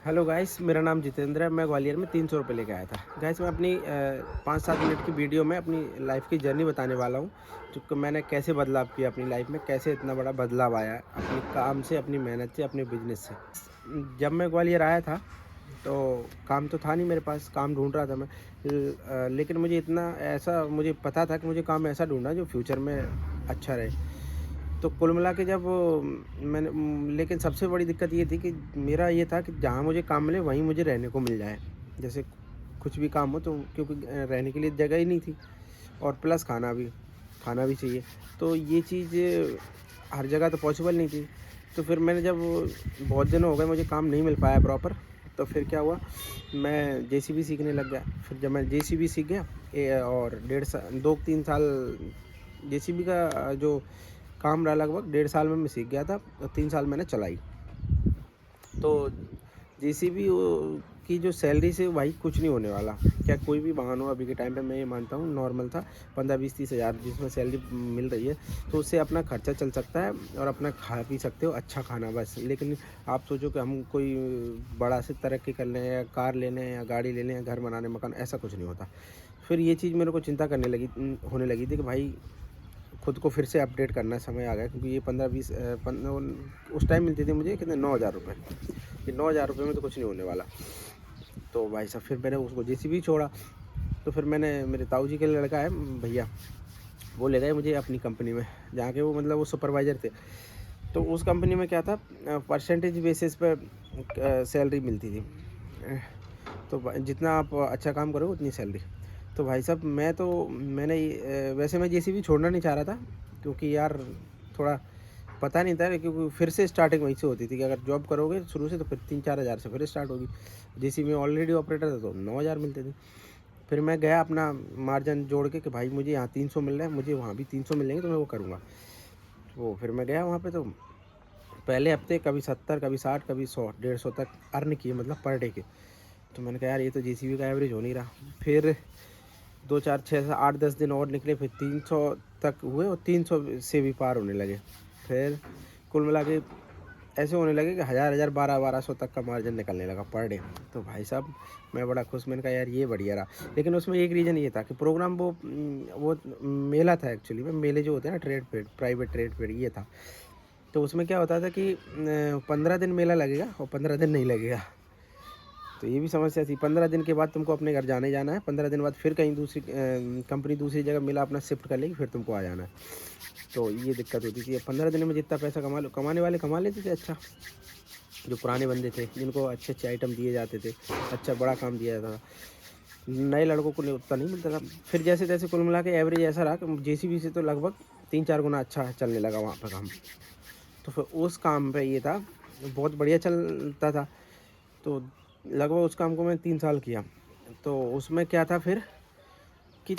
Hello guys, मेरा नाम जितेंद्र है। मैं ग्वालियर में 300 रुपये लेके आया था। गाइस मैं अपनी 5-7 मिनट की वीडियो में अपनी लाइफ की जर्नी बताने वाला हूँ, जो मैंने कैसे बदलाव किया अपनी लाइफ में, कैसे इतना बड़ा बदलाव आया अपने काम से, अपनी मेहनत से, अपने बिजनेस से। जब मैं ग्वालियर आया था तो काम तो था नहीं मेरे पास, काम ढूंढ रहा था मैं। लेकिन मुझे इतना ऐसा मुझे पता था कि मुझे काम ऐसा ढूंढना जो फ्यूचर में अच्छा रहे। तो कुल मिला के जब मैंने लेकिन सबसे बड़ी दिक्कत ये थी कि मेरा ये था कि जहाँ मुझे काम मिले वहीं मुझे रहने को मिल जाए। जैसे कुछ भी काम हो तो, क्योंकि रहने के लिए जगह ही नहीं थी और प्लस खाना भी चाहिए। तो ये चीज़ हर जगह तो पॉसिबल नहीं थी। तो फिर मैंने जब बहुत दिन हो गए मुझे काम नहीं मिल पाया प्रॉपर, तो फिर क्या हुआ, मैं जेसीबी सीखने लग गया। फिर जब मैं जेसीबी सीख गया और 2-3 साल जेसीबी का जो काम रहा, लगभग 1.5 साल में मैं सीख गया था और 3 साल मैंने चलाई। तो जेसीबी की जो सैलरी से भाई कुछ नहीं होने वाला। क्या कोई भी वाहन हो अभी के टाइम पे, मैं ये मानता हूँ नॉर्मल था 15-20-30 हज़ार जिसमें सैलरी मिल रही है, तो उससे अपना खर्चा चल सकता है और अपना खा पी सकते हो अच्छा खाना बस। लेकिन आप सोचो कि हम कोई बड़ा से तरक्की कर लें या कार ले लें या गाड़ी ले लें या घर बनाने मकान, ऐसा कुछ नहीं होता। फिर ये चीज़ मेरे को चिंता होने लगी थी कि भाई खुद को फिर से अपडेट करना समय आ गया, क्योंकि ये 15-20 उस टाइम मिलती थी मुझे कितने 9,000 रुपये। ये 9,000 रुपये में तो कुछ नहीं होने वाला। तो भाई साहब फिर मैंने उसको जेसीबी छोड़ा। तो फिर मैंने, मेरे ताऊ जी के लड़का है भैया, वो ले गए मुझे अपनी कंपनी में, जहाँ के वो मतलब वो सुपरवाइज़र थे। तो उस कंपनी में क्या था, परसेंटेज बेसिस पर सैलरी मिलती थी। तो जितना आप अच्छा काम करोगे उतनी सैलरी। तो भाई साहब वैसे मैं जेसीबी छोड़ना नहीं चाह रहा था, क्योंकि यार थोड़ा पता नहीं था, क्योंकि फिर से स्टार्टिंग वहीं से होती थी कि अगर जॉब करोगे शुरू से तो फिर 3-4 हज़ार से फिर स्टार्ट होगी। जेसीबी में ऑलरेडी ऑपरेटर था तो 9,000 मिलते थे। फिर मैं गया अपना मार्जिन जोड़ के कि भाई मुझे यहाँ 300 मिल रहा है, मुझे वहाँ भी 300 मिल जाएंगे तो मैं वो करूँगा। तो फिर मैं गया वहाँ पे, तो पहले हफ्ते कभी 70, कभी 60, कभी 100, 150 तक अर्न किए, मतलब पर डे के। तो मैंने कहा यार ये तो जेसीबी का एवरेज हो नहीं रहा। फिर 2-4-6-8-10 दिन और निकले, फिर 300 तक हुए और 300 से भी पार होने लगे। फिर कुल मिला के ऐसे होने लगे कि 1,000 1200 तक का मार्जिन निकलने लगा पर डे। तो भाई साहब मैं बड़ा खुश, मैंने कहा यार ये बढ़िया रहा। लेकिन उसमें एक रीज़न ये था कि प्रोग्राम वो मेला था एक्चुअली में, मेले जो होते हैं ना trade fair, private trade fair, ये था। तो उसमें क्या होता था कि 15 दिन मेला लगेगा और 15 दिन नहीं लगेगा। तो ये भी समस्या थी, 15 दिन के बाद तुमको अपने घर जाने जाना है, 15 दिन बाद फिर कहीं दूसरी कंपनी दूसरी जगह मेला अपना शिफ्ट कर लेगी, फिर तुमको आ जाना है। तो ये दिक्कत होती थी। 15 दिन में जितना पैसा कमाने वाले कमा लेते थे अच्छा, जो पुराने बंदे थे जिनको अच्छे अच्छे आइटम दिए जाते थे, अच्छा बड़ा काम दिया जाता था, नए लड़कों को उतना नहीं मिलता था। फिर जैसे तैसे कुल मिला के एवरेज ऐसा रहा कि जेसीबी से तो लगभग 3-4 गुना अच्छा चलने लगा वहाँ पर काम। तो फिर उस काम पे ये था, बहुत बढ़िया चलता था। तो लगभग उस काम को मैं 3 साल किया। तो उसमें क्या था फिर कि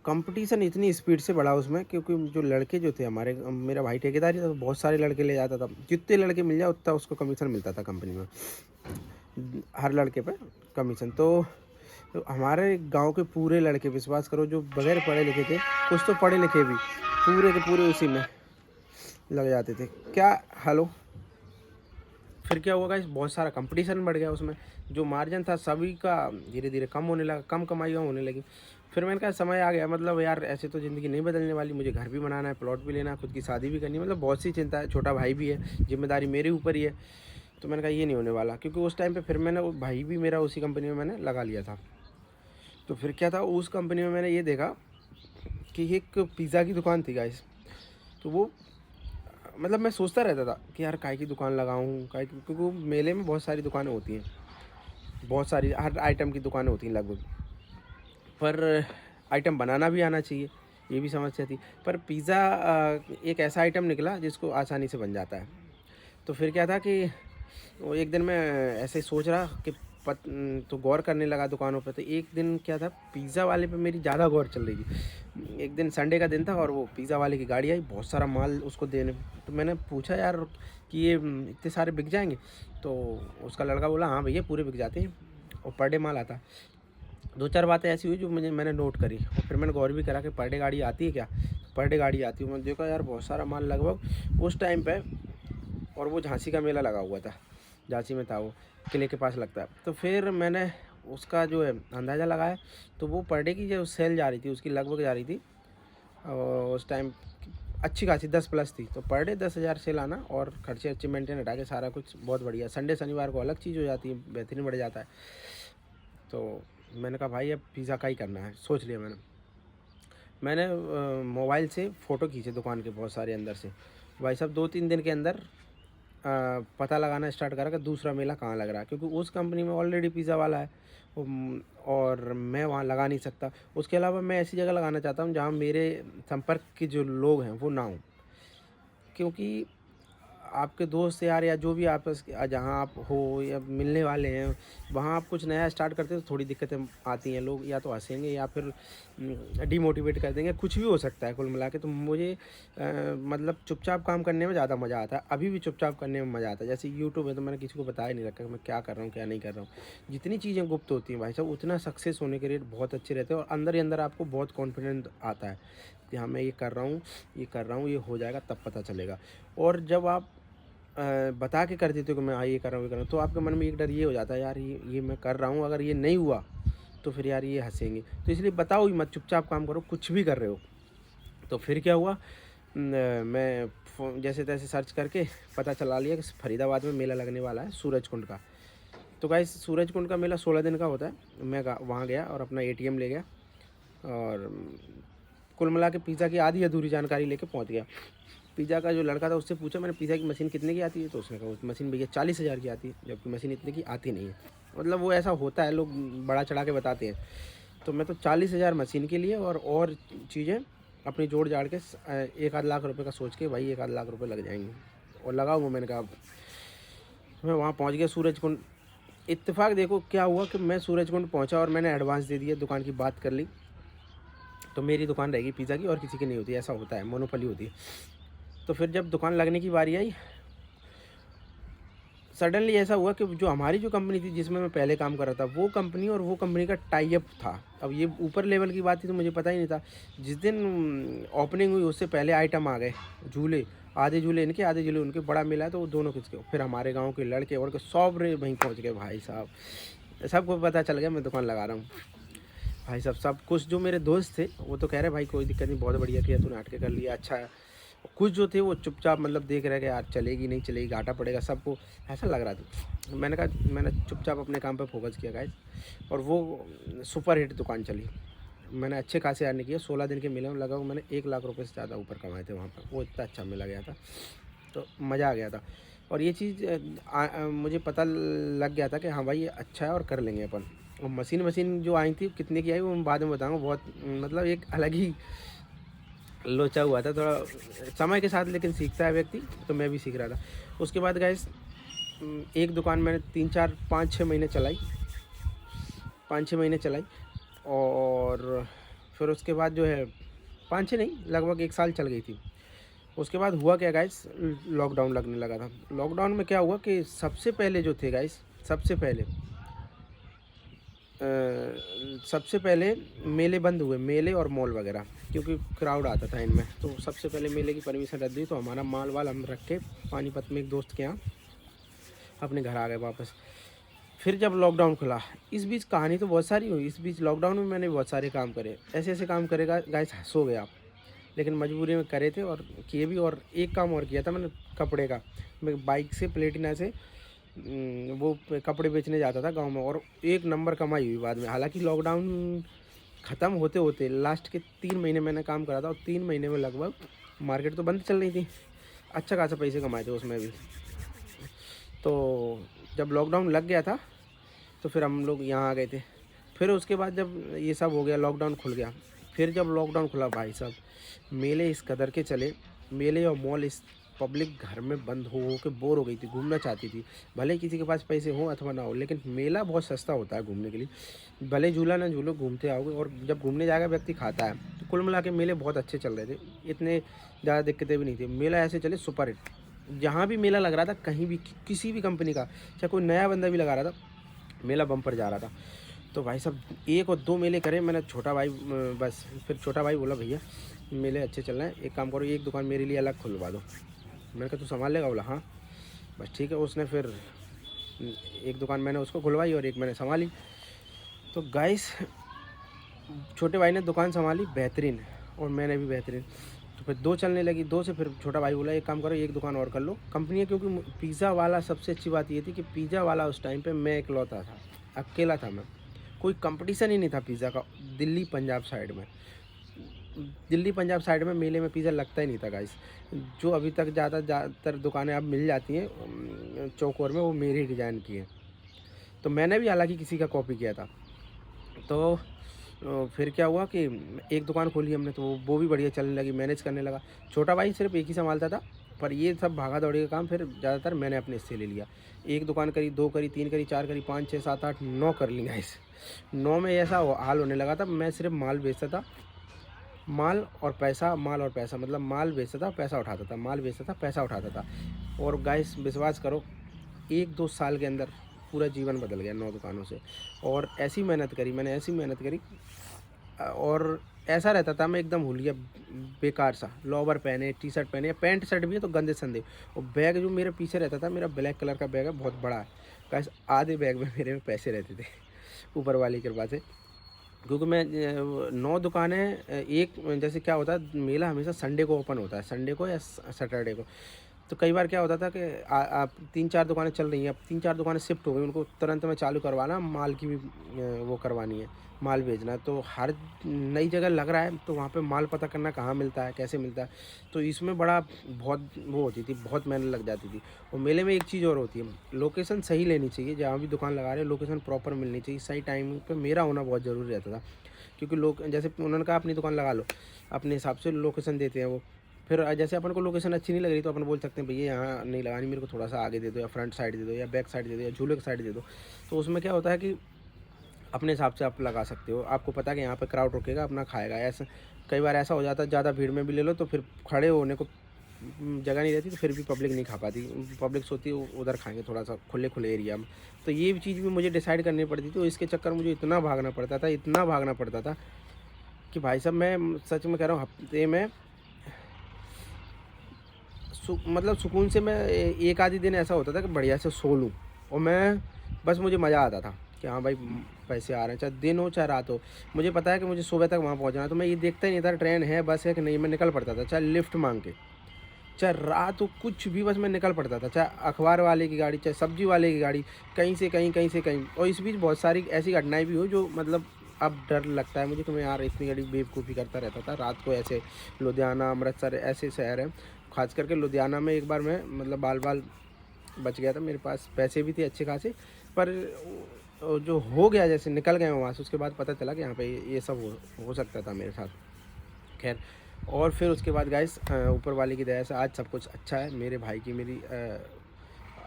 कंपटीशन इतनी स्पीड से बढ़ा उसमें, क्योंकि जो लड़के जो थे हमारे, मेरा भाई ठेकेदारी था तो बहुत सारे लड़के ले जाता था, जितने लड़के मिल जाए उतना उसको कमीशन मिलता था कंपनी में, हर लड़के पे कमीशन। तो हमारे गांव के पूरे लड़के, विश्वास करो, जो बगैर पढ़े लिखे थे, कुछ तो पढ़े लिखे भी, पूरे के पूरे उसी में लग जाते थे। क्या हेलो फिर क्या हुआ गाइस, बहुत सारा कंपटीशन बढ़ गया उसमें, जो मार्जिन था सभी का धीरे धीरे कम होने लगा, कम कमाई होने लगी। फिर मैंने कहा समय आ गया, मतलब यार ऐसे तो ज़िंदगी नहीं बदलने वाली, मुझे घर भी बनाना है, प्लॉट भी लेना है, खुद की शादी भी करनी है, मतलब बहुत सी चिंता है, छोटा भाई भी है, जिम्मेदारी मेरे ऊपर ही है। तो मैंने कहा ये नहीं होने वाला, क्योंकि उस टाइम पर फिर मैंने, वो भाई भी मेरा उसी कंपनी में मैंने लगा लिया था। तो फिर क्या था, उस कंपनी में मैंने ये देखा कि एक पिज़्ज़ा की दुकान थी गाइस। तो वो मतलब मैं सोचता रहता था कि यार काय की दुकान लगाऊं, काय की, क्योंकि वो मेले में बहुत सारी दुकानें होती हैं, बहुत सारी हर आइटम की दुकानें होती हैं लगभग, पर आइटम बनाना भी आना चाहिए, ये भी समस्या थी। पर पिज़्ज़ा एक ऐसा आइटम निकला जिसको आसानी से बन जाता है। तो फिर क्या था कि वो एक दिन मैं ऐसे ही सोच रहा कि तो गौर करने लगा दुकानों पे। तो एक दिन क्या था, पिज़्ज़ा वाले पे मेरी ज़्यादा गौर चल रही थी। एक दिन संडे का दिन था और वो पिज़्ज़ा वाले की गाड़ी आई, बहुत सारा माल उसको देने। तो मैंने पूछा यार कि ये इतने सारे बिक जाएंगे? तो उसका लड़का बोला हाँ भैया पूरे बिक जाते हैं और पर डे माल आता। 2-4 बातें ऐसी हुई जो मैंने नोट करी, और फिर मैंने गौर भी करा कि पर डे गाड़ी आती है क्या। पर डे गाड़ी आती है, मैंने देखा यार बहुत सारा माल लगभग उस टाइम पे, और वो झांसी का मेला लगा हुआ था। झांसी में था वो, किले के पास लगता है। तो फिर मैंने उसका जो है अंदाज़ा लगाया, तो वो पर डे की जो सेल जा रही थी उसकी लगभग जा रही थी और उस टाइम अच्छी खासी 10 प्लस थी। तो पर डे 10,000 सेल आना और खर्चे अच्छे मेंटेन हटा के सारा कुछ बहुत बढ़िया। संडे शनिवार को अलग चीज़ हो जाती है, बेहतरीन बढ़ जाता है। तो मैंने कहा भाई अब पिज़्ज़ा का ही करना है, सोच लिया मैंने मोबाइल से फ़ोटो खींचे दुकान के बहुत सारे अंदर से। भाई साहब 2-3 दिन के अंदर पता लगाना स्टार्ट करा कि दूसरा मेला कहाँ लग रहा है, क्योंकि उस कंपनी में ऑलरेडी पिज़्ज़ा वाला है और मैं वहाँ लगा नहीं सकता। उसके अलावा मैं ऐसी जगह लगाना चाहता हूँ जहाँ मेरे संपर्क के जो लोग हैं वो ना हों, क्योंकि आपके दोस्त यार या जो भी आपस जहाँ आप हो या मिलने वाले हैं, वहाँ आप कुछ नया स्टार्ट करते हो तो थोड़ी दिक्कतें आती हैं। लोग या तो हंसेंगे या फिर डिमोटिवेट कर देंगे, कुछ भी हो सकता है कुल मिला के। तो मुझे मतलब चुपचाप काम करने में ज़्यादा मज़ा आता है, अभी भी चुपचाप करने में मज़ा आता है। जैसे यूट्यूब है तो मैंने किसी को बताया नहीं रखा कि मैं क्या कर रहा हूँ क्या नहीं कर रहा हूँ। जितनी चीज़ें गुप्त होती हैं भाई साहब उतना सक्सेस होने के रेट बहुत अच्छे रहते हैं और अंदर ही अंदर आपको बहुत कॉन्फिडेंट आता है कि हाँ मैं ये कर रहा हूँ ये हो जाएगा, तब पता चलेगा। और जब आप बता के कर देते हो कि मैं हाँ ये कर रहा हूँ ये कर रहा हूँ, तो आपके मन में एक डर ये हो जाता है यार ये मैं कर रहा हूँ, अगर ये नहीं हुआ तो फिर यार ये हंसेंगे। तो इसलिए बताओ ही मत, चुपचाप काम करो, कुछ भी कर रहे हो। तो फिर क्या हुआ, मैं जैसे तैसे सर्च करके पता चला लिया कि फरीदाबाद में मेला लगने वाला है सूरज कुंड का। तो गाइस सूरज कुंड का मेला 16 दिन का होता है। मैं वहाँ गया और अपना ATM ले गया और कुल मिला के पिज़्ज़ा की आधी अधूरी जानकारी लेके पहुँच गया। पिज़्ज़ा का जो लड़का था उससे पूछा मैंने पिज़्ज़ा की मशीन कितने की आती है, तो उसने कहा उस मशीन भैया 40,000 की आती है, जबकि मशीन इतने की आती नहीं है। मतलब वो ऐसा होता है, लोग बड़ा चढ़ा के बताते हैं। तो मैं तो 40,000 मशीन के लिए और चीज़ें अपनी जोड़ जाड़ के 1-आध लाख रुपए का सोच के भाई 1-आध लाख रुपए लग जाएंगे और लगा हुआ। मैंने कहा मैं वहाँ पहुँच गया सूरज कुंड। इत्तेफाक देखो क्या हुआ कि मैं सूरज कुंड पहुँचा और मैंने एडवांस दे दिया, दुकान की बात कर ली। तो मेरी दुकान रहेगी पिज़्ज़ा की और किसी की नहीं होती, ऐसा होता है, मोनोपोली होती है। तो फिर जब दुकान लगने की बारी आई, सडनली ऐसा हुआ कि जो हमारी जो कंपनी थी जिसमें मैं पहले काम कर रहा था वो कंपनी और वो कंपनी का टाई अप था। अब ये ऊपर लेवल की बात थी तो मुझे पता ही नहीं था। जिस दिन ओपनिंग हुई उससे पहले आइटम आ गए, झूले, आधे झूले इनके आधे झूले उनके, बड़ा मिला है तो वो दोनों किसके। फिर हमारे गाँव के लड़के और के सब रे वहीं पहुँच गए भाई साहब, सबको पता चल गया मैं दुकान लगा रहा हूँ। भाई साहब सब कुछ जो मेरे दोस्त थे वो तो कह रहे भाई कोई दिक्कत नहीं, बहुत बढ़िया किया तूने, हट के कर लिया, अच्छा है। कुछ जो थे वो चुपचाप मतलब देख रहे कि यार चलेगी नहीं चलेगी, घाटा पड़ेगा, सबको ऐसा लग रहा था। मैंने कहा मैंने चुपचाप अपने काम पे फोकस किया गाइस, और वो सुपर हिट दुकान चली। मैंने अच्छे खासे अर्न किए, 16 दिन के मेले में लगा मैंने 1 लाख रुपए से ज़्यादा ऊपर कमाए थे वहाँ पर। वो इतना अच्छा मेला गया था, तो मज़ा आ गया था। और ये चीज़ मुझे पता लग गया था कि हाँ भाई ये अच्छा है और कर लेंगे अपन। और मशीन जो आई थी कितने की आई वो मैं बाद में बताऊँगा। बहुत मतलब एक अलग ही लोचा हुआ था थोड़ा समय के साथ, लेकिन सीखता है व्यक्ति, तो मैं भी सीख रहा था। उसके बाद गाइस एक दुकान मैंने 3-4-5-6 महीने चलाई, 5-6 महीने चलाई। और फिर उसके बाद जो है 5-6 नहीं लगभग 1 साल चल गई थी। उसके बाद हुआ क्या गाइस, लॉकडाउन लगने लगा था। लॉकडाउन में क्या हुआ कि सबसे पहले जो थे गाइस, सबसे पहले मेले बंद हुए, मेले और मॉल वगैरह, क्योंकि क्राउड आता था इनमें। तो सबसे पहले मेले की परमिशन रद्द हुई, तो हमारा माल वाल हम रख के पानीपत में एक दोस्त के यहाँ अपने घर आ गए वापस। फिर जब लॉकडाउन खुला, इस बीच कहानी तो बहुत सारी हुई। इस बीच लॉकडाउन में मैंने बहुत सारे काम करे, ऐसे ऐसे काम करेगा गाइस हंसोगे आप, लेकिन मजबूरी में करे थे और किए भी। और एक काम और किया था मैंने कपड़े का। मैं बाइक से प्लेटिना से वो कपड़े बेचने जाता था गांव में, और 1 नंबर कमाई हुई बाद में। हालांकि लॉकडाउन ख़त्म होते होते लास्ट के 3 महीने मैंने काम करा था, और 3 महीने में लगभग मार्केट तो बंद चल रही थी, अच्छा खासा पैसे कमाए थे उसमें भी। तो जब लॉकडाउन लग गया था तो फिर हम लोग यहाँ आ गए थे। फिर उसके बाद जब ये सब हो गया, लॉकडाउन खुल गया। फिर जब लॉकडाउन खुला भाई साहब, मेले इस कदर के चले, मेले और मॉल, इस पब्लिक घर में बंद हो के बोर हो गई थी, घूमना चाहती थी। भले किसी के पास पैसे हो अथवा ना हो, लेकिन मेला बहुत सस्ता होता है घूमने के लिए। भले झूला ना झूलो, घूमते आओगे, और जब घूमने जाएगा व्यक्ति खाता है। तो कुल मिला के मेले बहुत अच्छे चल रहे थे, इतने ज़्यादा दिक्कतें भी नहीं थी। मेला ऐसे चले सुपर हिट। जहाँ भी मेला लग रहा था, कहीं भी किसी भी कंपनी का, चाहे कोई नया बंदा भी लगा रहा था, मेला बम्पर जा रहा था। तो भाई साहब 1 और 2 मेले करे मैंने, छोटा भाई बस। फिर छोटा भाई बोला भैया मेले अच्छे चल रहे हैं, एक काम करो एक दुकान मेरे लिए अलग खुलवा दो। मैंने कहा तू संभाल लेगा? बोला हाँ। बस ठीक है। उसने फिर एक दुकान मैंने उसको खुलवाई और एक मैंने संभाली। तो गाइस छोटे भाई ने दुकान संभाली बेहतरीन, और मैंने भी बेहतरीन। तो फिर 2 चलने लगी, 2 से फिर छोटा भाई बोला एक काम करो, एक दुकान और कर लो कंपनी है। क्योंकि पिज़्ज़ा वाला सबसे अच्छी बात ये थी कि पिज़्ज़ा वाला उस टाइम पे मैं इकलौता था, अकेला था मैं, कोई कंपटीशन ही नहीं था पिज़्ज़ा का। दिल्ली पंजाब साइड में, दिल्ली पंजाब साइड में मेले में पिज़्ज़ा लगता ही नहीं था गाइस। जो अभी तक ज़्यादातर दुकानें अब मिल जाती हैं चौकोर में, वो मेरे ही डिज़ाइन की हैं। तो मैंने भी हालांकि किसी का कॉपी किया था। तो फिर क्या हुआ कि एक दुकान खोली हमने, तो वो भी बढ़िया चलने लगी, मैनेज करने लगा। छोटा भाई सिर्फ एक ही संभालता था, पर ये सब भागा दौड़ी का काम फिर ज़्यादातर मैंने अपने हिस्से ले लिया। एक दुकान करी, 2 करी, 3 करी, 4 करी, 5, 6, 7, 8, 9 कर ली गाइस। 9 में ऐसा हाल होने लगा था, मैं सिर्फ माल बेचता था, माल और पैसा, माल और पैसा, मतलब माल बेचता था पैसा उठाता था, माल बेचता था पैसा उठाता था। और गाइस विश्वास करो 1-2 साल के अंदर पूरा जीवन बदल गया 9 दुकानों से। और ऐसी मेहनत करी मैंने, ऐसी मेहनत करी, और ऐसा रहता था मैं एकदम हुलिया बेकार सा, लोवर पहने, टी शर्ट पहने, या पैंट शर्ट भी है तो गंदे संदे। और बैग जो मेरे पीछे रहता था, मेरा ब्लैक कलर का बैग है, बहुत बड़ा है गाइस। आधे बैग में मेरे में पैसे रहते थे ऊपर वाली कृपा से। क्योंकि मैं 9 दुकानें, एक जैसे क्या होता है, मेला हमेशा संडे को ओपन होता है, संडे को या सैटरडे को। तो कई बार क्या होता था कि आप 3-4 दुकानें चल रही हैं, अब 3-4 दुकानें शिफ्ट हो गई, उनको तुरंत में चालू करवाना, माल की भी वो करवानी है, माल भेजना है। तो हर नई जगह लग रहा है, तो वहाँ पे माल पता करना कहाँ मिलता है, कैसे मिलता है, तो इसमें बड़ा बहुत वो होती थी, बहुत मेहनत लग जाती थी। और मेले में एक चीज़ और होती है, लोकेशन सही लेनी चाहिए, जहाँ भी दुकान लगा रहे हैं लोकेशन प्रॉपर मिलनी चाहिए, सही टाइम पे मेरा होना बहुत ज़रूरी रहता था। क्योंकि लोग जैसे उन्होंने कहा अपनी दुकान लगा लो, अपने हिसाब से लोकेशन देते हैं वो। फिर जैसे अपन को लोकेशन अच्छी नहीं लग रही, तो अपन बोल सकते हैं भैया यहाँ नहीं लगानी, मेरे को थोड़ा सा आगे दे दो, या फ्रंट साइड दे दो, या बैक साइड दे दो, या झूले की साइड दे दो। तो उसमें क्या होता है कि अपने हिसाब से आप लगा सकते हो, आपको पता है कि यहाँ पे क्राउड रुकेगा, अपना खाएगा। ऐसा कई बार ऐसा हो जाता है, ज़्यादा भीड़ में भी ले लो तो फिर खड़े होने को जगह नहीं रहती, तो फिर भी पब्लिक नहीं खा पाती, पब्लिक सोती है उधर खाएंगे थोड़ा सा खुले खुले एरिया में। तो ये चीज़ भी मुझे डिसाइड करनी पड़ती थी, तो इसके चक्कर मुझे इतना भागना पड़ता था, इतना भागना पड़ता था कि भाई साहब मैं सच में कह रहा हूँ, हफ्ते में मतलब सुकून से मैं एक आधी दिन ऐसा होता था कि बढ़िया से सो लूँ, और मैं बस मुझे मज़ा आता था कि हाँ भाई पैसे आ रहे हैं, चाहे दिन हो चाहे रात हो। मुझे पता है कि मुझे सुबह तक वहाँ पहुँचना है, तो मैं ये देखता ही नहीं था ट्रेन है, बस है कि नहीं, मैं निकल पड़ता था, चाहे लिफ्ट मांग के, चाहे रात हो, कुछ भी, बस मैं निकल पड़ता था। चाहे अखबार वाले की गाड़ी, चाहे सब्जी वाले की गाड़ी, कहीं से कहीं, कहीं से कहीं। और इस बीच बहुत सारी ऐसी घटनाएं भी हो जो मतलब अब डर लगता है मुझे कि मैं यार इतनी बड़ी बेवकूफ़ी करता रहता था रात को ऐसे। लुधियाना, अमृतसर ऐसे शहर हैं, खास करके लुधियाना में एक बार मैं मतलब बाल बाल बच गया था, मेरे पास पैसे भी थे अच्छे खासे, पर जो हो गया, जैसे निकल गए वहाँ से, उसके बाद पता चला कि यहाँ पे ये सब हो सकता था मेरे साथ। खैर, और फिर उसके बाद गाइस ऊपर वाले की दया से आज सब कुछ अच्छा है। मेरे भाई की मेरी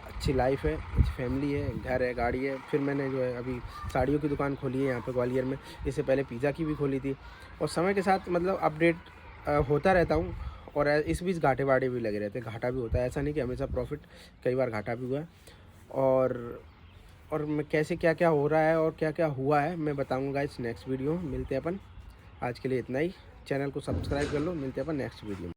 अच्छी लाइफ है, अच्छी फैमिली है, घर है, गाड़ी है। फिर मैंने जो है अभी साड़ियों की दुकान खोली है यहाँ पे ग्वालियर में, इससे पहले पिज़्ज़ा की भी खोली थी। और समय के साथ मतलब अपडेट होता रहता हूँ, और इस बीच घाटे वाटे भी लगे रहते हैं, घाटा भी होता है, ऐसा नहीं कि हमेशा प्रॉफिट, कई बार घाटा भी हुआ है। और मैं कैसे क्या क्या हो रहा है और क्या क्या हुआ है मैं बताऊँगा इस नेक्स्ट वीडियो में। मिलते हैं अपन, आज के लिए इतना ही। चैनल को सब्सक्राइब कर लो, मिलते हैं अपन नेक्स्ट वीडियो में।